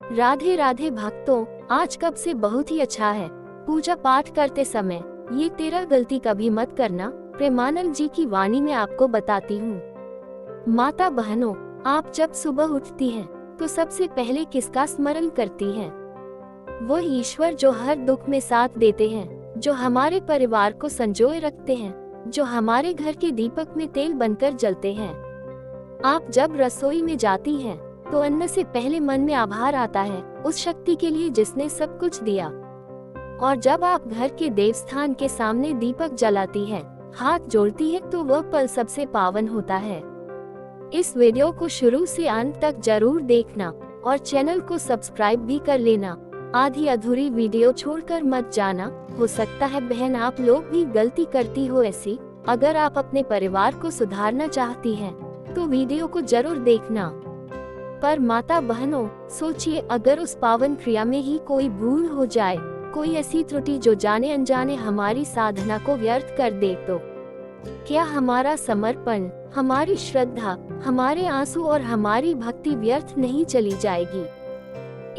राधे राधे भक्तों, आज कब से बहुत ही अच्छा है। पूजा पाठ करते समय ये 13 गलती कभी मत करना, प्रेमानंद जी की वाणी में आपको बताती हूँ। माता बहनों, आप जब सुबह उठती हैं तो सबसे पहले किसका स्मरण करती हैं? वो ईश्वर जो हर दुख में साथ देते हैं, जो हमारे परिवार को संजोए रखते हैं, जो हमारे घर के दीपक में तेल बनकर जलते हैं। आप जब रसोई में जाती हैं तो अन्न से पहले मन में आभार आता है उस शक्ति के लिए जिसने सब कुछ दिया। और जब आप घर के देवस्थान के सामने दीपक जलाती हैं, हाथ जोड़ती हैं, तो वह पल सबसे पावन होता है। इस वीडियो को शुरू से अंत तक जरूर देखना और चैनल को सब्सक्राइब भी कर लेना। आधी अधूरी वीडियो छोड़कर मत जाना। हो सकता है बहन आप लोग भी गलती करती हो ऐसी। अगर आप अपने परिवार को सुधारना चाहती हैं तो वीडियो को जरूर देखना। पर माता बहनों, सोचिए अगर उस पावन क्रिया में ही कोई भूल हो जाए, कोई ऐसी त्रुटि जो जाने अनजाने हमारी साधना को व्यर्थ कर दे, तो क्या हमारा समर्पण, हमारी श्रद्धा, हमारे आंसू और हमारी भक्ति व्यर्थ नहीं चली जाएगी?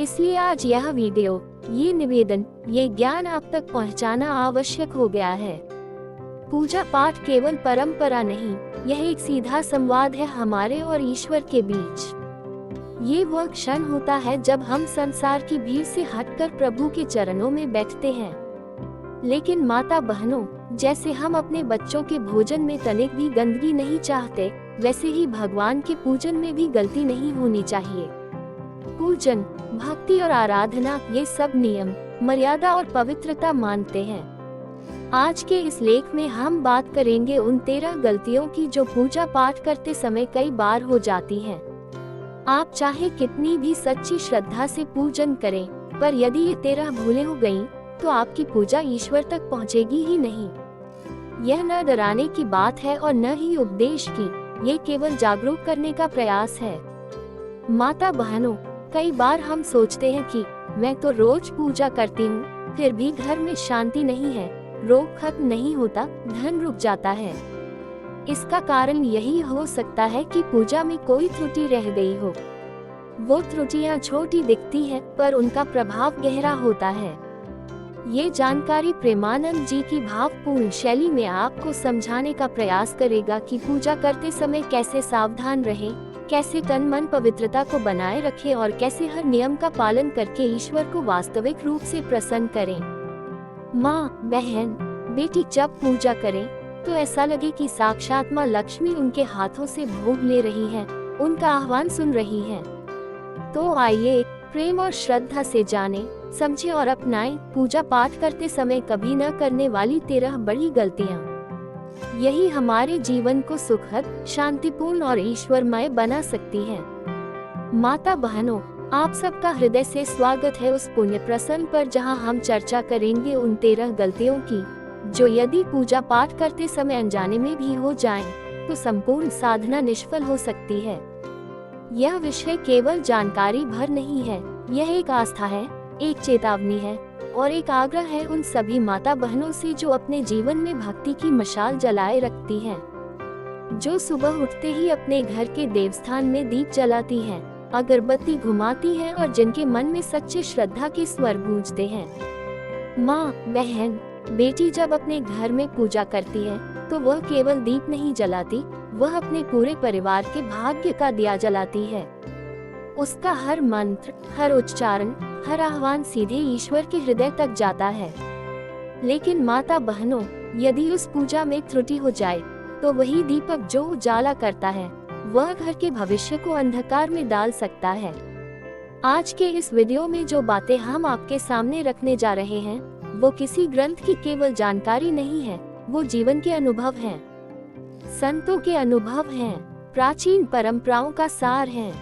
इसलिए आज यह वीडियो, ये निवेदन, ये ज्ञान आप तक पहुंचाना आवश्यक हो गया है। पूजा पाठ केवल परंपरा नहीं, यह एक सीधा संवाद है हमारे और ईश्वर के बीच। ये वह क्षण होता है जब हम संसार की भीड़ से हटकर प्रभु के चरणों में बैठते हैं। लेकिन माता बहनों, जैसे हम अपने बच्चों के भोजन में तनिक भी गंदगी नहीं चाहते, वैसे ही भगवान के पूजन में भी गलती नहीं होनी चाहिए। पूजन, भक्ति और आराधना, ये सब नियम, मर्यादा और पवित्रता मानते हैं। आज के इस लेख में हम बात करेंगे उन 13 गलतियों की जो पूजा पाठ करते समय कई बार हो जाती हैं। आप चाहे कितनी भी सच्ची श्रद्धा से पूजन करें, पर यदि ये 13 भूलें हो गईं, तो आपकी पूजा ईश्वर तक पहुंचेगी ही नहीं। यह न डराने की बात है और न ही उपदेश की, ये केवल जागरूक करने का प्रयास है। माता बहनों, कई बार हम सोचते हैं कि मैं तो रोज पूजा करती हूँ, फिर भी घर में शांति नहीं है, रोग खत्म नहीं होता, धन रुक जाता है। इसका कारण यही हो सकता है कि पूजा में कोई त्रुटि रह गई हो। वो त्रुटियां छोटी दिखती हैं, पर उनका प्रभाव गहरा होता है। ये जानकारी प्रेमानंद जी की भावपूर्ण शैली में आपको समझाने का प्रयास करेगा कि पूजा करते समय कैसे सावधान रहें, कैसे तन मन पवित्रता को बनाए रखें और कैसे हर नियम का पालन करके ईश्वर को वास्तविक रूप से प्रसन्न करें। माँ, बहन, बेटी जब पूजा करें तो ऐसा लगे कि साक्षात माँ लक्ष्मी उनके हाथों से भोग ले रही हैं, उनका आह्वान सुन रही हैं। तो आइए प्रेम और श्रद्धा से जाने, समझे और अपनाएं पूजा पाठ करते समय कभी न करने वाली 13 बड़ी गलतियाँ। यही हमारे जीवन को सुखद, शांतिपूर्ण और ईश्वरमय बना सकती हैं। माता बहनों, आप सबका हृदय से स्वागत है उस पुण्य प्रसंग पर जहां हम चर्चा करेंगे उन 13 गलतियों की, जो यदि पूजा पाठ करते समय अनजाने में भी हो जाएं, तो संपूर्ण साधना निष्फल हो सकती है। यह विषय केवल जानकारी भर नहीं है, यह एक आस्था है, एक चेतावनी है और एक आग्रह है उन सभी माता बहनों से जो अपने जीवन में भक्ति की मशाल जलाए रखती हैं, जो सुबह उठते ही अपने घर के देवस्थान में दीप जलाती हैं, अगरबत्ती घुमाती हैं और जिनके मन में सच्चे श्रद्धा के स्वर गूंजते हैं। माँ, बहन, बेटी जब अपने घर में पूजा करती है तो वह केवल दीप नहीं जलाती, वह अपने पूरे परिवार के भाग्य का दिया जलाती है। उसका हर मंत्र, हर उच्चारण, हर आह्वान सीधे ईश्वर के हृदय तक जाता है। लेकिन माता बहनों, यदि उस पूजा में त्रुटि हो जाए तो वही दीपक जो उजाला करता है, वह घर के भविष्य को अंधकार में डाल सकता है। आज के इस वीडियो में जो बातें हम आपके सामने रखने जा रहे हैं, वो किसी ग्रंथ की केवल जानकारी नहीं है, वो जीवन के अनुभव हैं, संतों के अनुभव हैं, प्राचीन परंपराओं का सार हैं।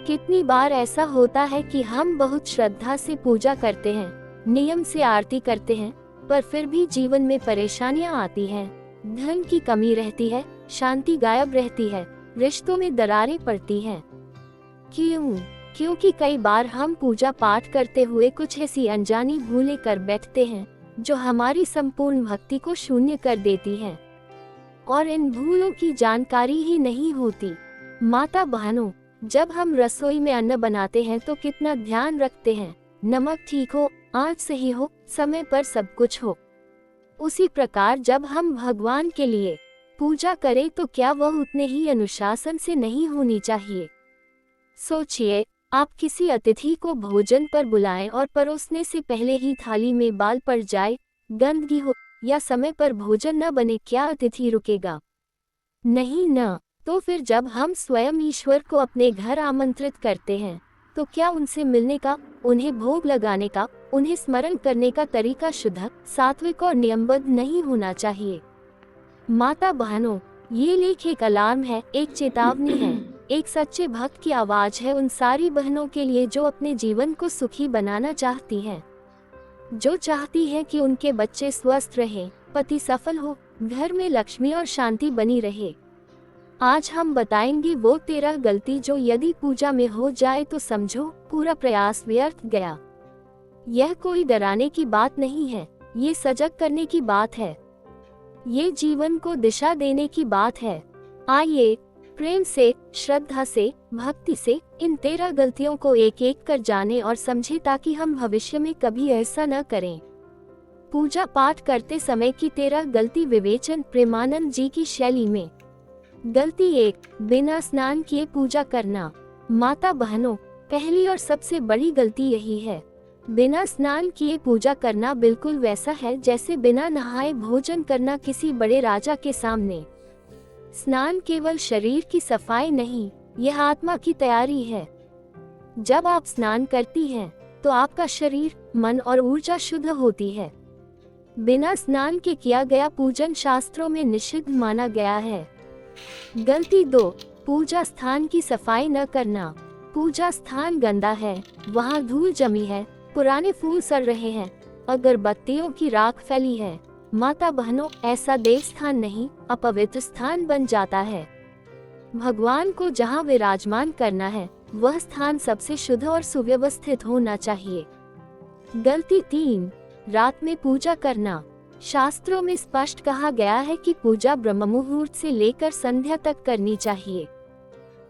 कितनी बार ऐसा होता है कि हम बहुत श्रद्धा से पूजा करते हैं, नियम से आरती करते हैं, पर फिर भी जीवन में परेशानियां आती हैं, धन की कमी रहती है, शांति गायब रहती है, रिश्तों में दरारें पड़ती हैं। क्यों? क्योंकि कई बार हम पूजा पाठ करते हुए कुछ ऐसी अनजानी भूलें कर बैठते हैं जो हमारी संपूर्ण भक्ति को शून्य कर देती हैं, और इन भूलों की जानकारी ही नहीं होती। माता बहनों, जब हम रसोई में अन्न बनाते हैं तो कितना ध्यान रखते हैं, नमक ठीक हो, आंच सही हो, समय पर सब कुछ हो। उसी प्रकार जब हम भगवान के लिए पूजा करें तो क्या वह उतने ही अनुशासन से नहीं होनी चाहिए। सोचिए, आप किसी अतिथि को भोजन पर बुलाएं और परोसने से पहले ही थाली में बाल पड़ जाए, गंदगी हो या समय पर भोजन न बने, क्या अतिथि रुकेगा? नहीं न। तो फिर जब हम स्वयं ईश्वर को अपने घर आमंत्रित करते हैं तो क्या उनसे मिलने का, उन्हें भोग लगाने का, उन्हें स्मरण करने का तरीका शुद्ध, सात्विक और नियमबद्ध नहीं होना चाहिए। माता बहनों, ये लेख एक अलार्म है, एक चेतावनी है, एक सच्चे भक्त की आवाज है उन सारी बहनों के लिए जो अपने जीवन को सुखी बनाना चाहती हैं, जो चाहती हैं कि उनके बच्चे स्वस्थ रहें, पति सफल हो, घर में लक्ष्मी और शांति बनी रहे। आज हम बताएंगे वो 13 गलती जो यदि पूजा में हो जाए तो समझो पूरा प्रयास व्यर्थ गया। यह कोई डराने की बात नहीं है, ये सजग करने की बात है, ये जीवन को दिशा देने की बात है। आइए प्रेम से, श्रद्धा से, भक्ति से इन 13 गलतियों को एक एक कर जाने और समझे ताकि हम भविष्य में कभी ऐसा न करें। पूजा पाठ करते समय की 13 गलती विवेचन प्रेमानंद जी की शैली में। गलती 1, बिना स्नान किए पूजा करना। माता बहनों, पहली और सबसे बड़ी गलती यही है। बिना स्नान किए पूजा करना बिल्कुल वैसा है जैसे बिना नहाए भोजन करना किसी बड़े राजा के सामने। स्नान केवल शरीर की सफाई नहीं, यह आत्मा की तैयारी है। जब आप स्नान करती हैं, तो आपका शरीर, मन और ऊर्जा शुद्ध होती है। बिना स्नान के किया गया पूजन शास्त्रों में निषिद्ध माना गया है। गलती 2, पूजा स्थान की सफाई न करना। पूजा स्थान गंदा है, वहाँ धूल जमी है, पुराने फूल सड़ रहे हैं, अगरबत्तियों की राख फैली है। माता बहनों, ऐसा देव स्थान नहीं, अपवित्र स्थान बन जाता है। भगवान को जहाँ विराजमान करना है, वह स्थान सबसे शुद्ध और सुव्यवस्थित होना चाहिए। गलती 3, रात में पूजा करना। शास्त्रों में स्पष्ट कहा गया है कि पूजा ब्रह्म मुहूर्त से लेकर संध्या तक करनी चाहिए।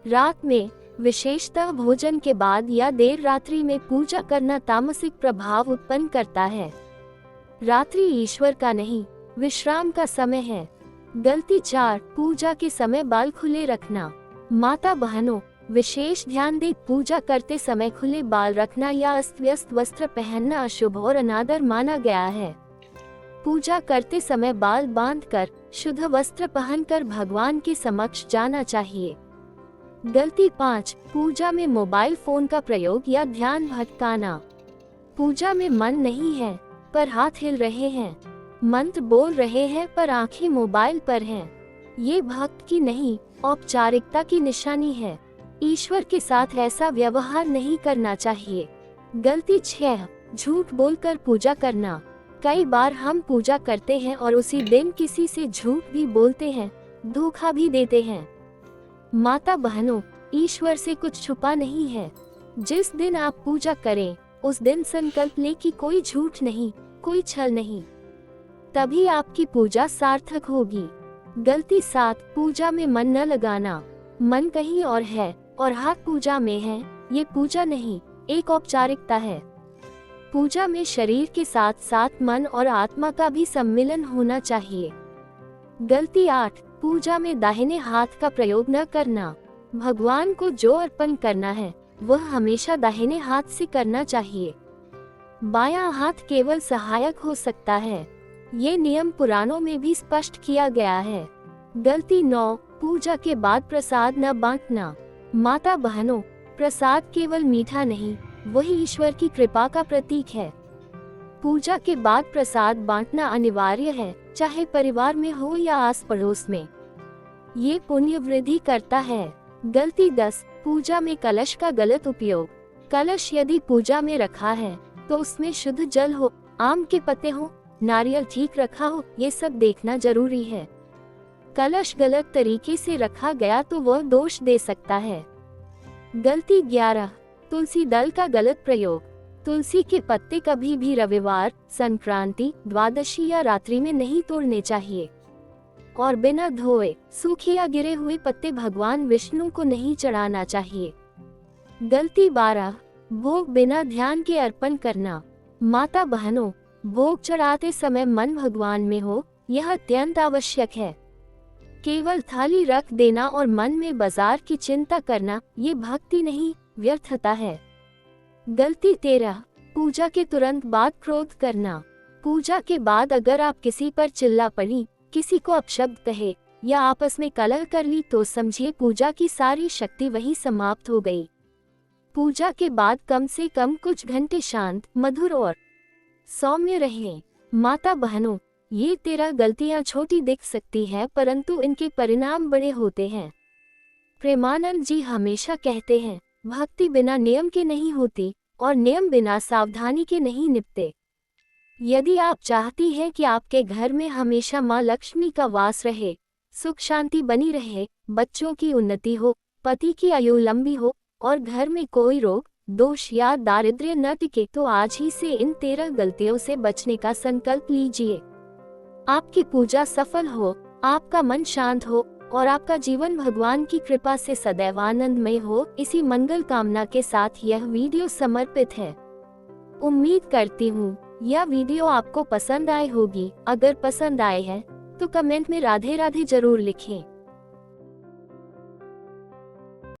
रात में, विशेषतः भोजन के बाद या देर रात्रि में पूजा करना तामसिक प्रभाव उत्पन्न करता है। रात्रि ईश्वर का नहीं, विश्राम का समय है। गलती 4, पूजा के समय बाल खुले रखना। माता बहनों, विशेष ध्यान दें, पूजा करते समय खुले बाल रखना या अस्त व्यस्त वस्त्र पहनना अशुभ और अनादर माना गया है। पूजा करते समय बाल बांधकर, शुद्ध वस्त्र पहनकर भगवान के समक्ष जाना चाहिए। गलती 5, पूजा में मोबाइल फोन का प्रयोग या ध्यान भटकाना। पूजा में मन नहीं है, पर हाथ हिल रहे हैं, मंत्र बोल रहे हैं पर आंखें मोबाइल पर हैं। ये भक्त की नहीं, औपचारिकता की निशानी है। ईश्वर के साथ ऐसा व्यवहार नहीं करना चाहिए। गलती 6, झूठ बोलकर पूजा करना। कई बार हम पूजा करते हैं और उसी दिन किसी से झूठ भी बोलते हैं, धोखा भी देते हैं। माता बहनों, ईश्वर से कुछ छुपा नहीं है। जिस दिन आप पूजा करें, उस दिन संकल्प लें कि कोई झूठ नहीं, कोई छल नहीं, तभी आपकी पूजा सार्थक होगी। गलती 7, पूजा में मन न लगाना। मन कहीं और है और हाथ पूजा में है, ये पूजा नहीं, एक औपचारिकता है। पूजा में शरीर के साथ साथ मन और आत्मा का भी सम्मिलन होना चाहिए। गलती 8, पूजा में दाहिने हाथ का प्रयोग न करना। भगवान को जो अर्पण करना है, वह हमेशा दाहिने हाथ से करना चाहिए। बायां हाथ केवल सहायक हो सकता है। ये नियम पुराणों में भी स्पष्ट किया गया है। गलती 9, पूजा के बाद प्रसाद न बांटना। माता बहनों, प्रसाद केवल मीठा नहीं, वही ईश्वर की कृपा का प्रतीक है। पूजा के बाद प्रसाद बांटना अनिवार्य है, चाहे परिवार में हो या आस पड़ोस में। ये पुण्य वृद्धि करता है। गलती 10, पूजा में कलश का गलत उपयोग। कलश यदि पूजा में रखा है तो उसमें शुद्ध जल हो, आम के पत्ते हो, नारियल ठीक रखा हो, ये सब देखना जरूरी है। कलश गलत तरीके से रखा गया तो वह दोष दे सकता है। गलती 11, तुलसी दल का गलत प्रयोग। तुलसी के पत्ते कभी भी रविवार, संक्रांति, द्वादशी या रात्रि में नहीं तोड़ने चाहिए और बिना धोए सूखे या गिरे हुए पत्ते भगवान विष्णु को नहीं चढ़ाना चाहिए। गलती 12, भोग बिना ध्यान के अर्पण करना। माता बहनों, भोग चढ़ाते समय मन भगवान में हो, यह अत्यंत आवश्यक है। केवल थाली रख देना और मन में बाजार की चिंता करना, ये भक्ति नहीं, व्यर्थता है। गलती 13, पूजा के तुरंत बाद क्रोध करना। पूजा के बाद अगर आप किसी पर चिल्ला पड़ी, किसी को अपशब्द कहे या आपस में कलह कर ली तो समझिए पूजा की सारी शक्ति वही समाप्त हो गई। पूजा के बाद कम से कम कुछ घंटे शांत, मधुर और सौम्य रहें। माता बहनों, ये 13 गलतियां छोटी दिख सकती है परंतु इनके परिणाम बड़े होते हैं। प्रेमानंद जी हमेशा कहते हैं, भक्ति बिना नियम के नहीं होती और नियम बिना सावधानी के नहीं निपटे। यदि आप चाहती हैं कि आपके घर में हमेशा माँ लक्ष्मी का वास रहे, सुख शांति बनी रहे, बच्चों की उन्नति हो, पति की आयु लंबी हो और घर में कोई रोग, दोष या दारिद्र्य न टिके, तो आज ही से इन 13 गलतियों से बचने का संकल्प लीजिए। आपकी पूजा सफल हो, आपका मन शांत हो और आपका जीवन भगवान की कृपा से सदैव आनंदमय हो। इसी मंगल कामना के साथ यह वीडियो समर्पित है। उम्मीद करती हूँ यह वीडियो आपको पसंद आई होगी। अगर पसंद आए है तो कमेंट में राधे राधे जरूर लिखें।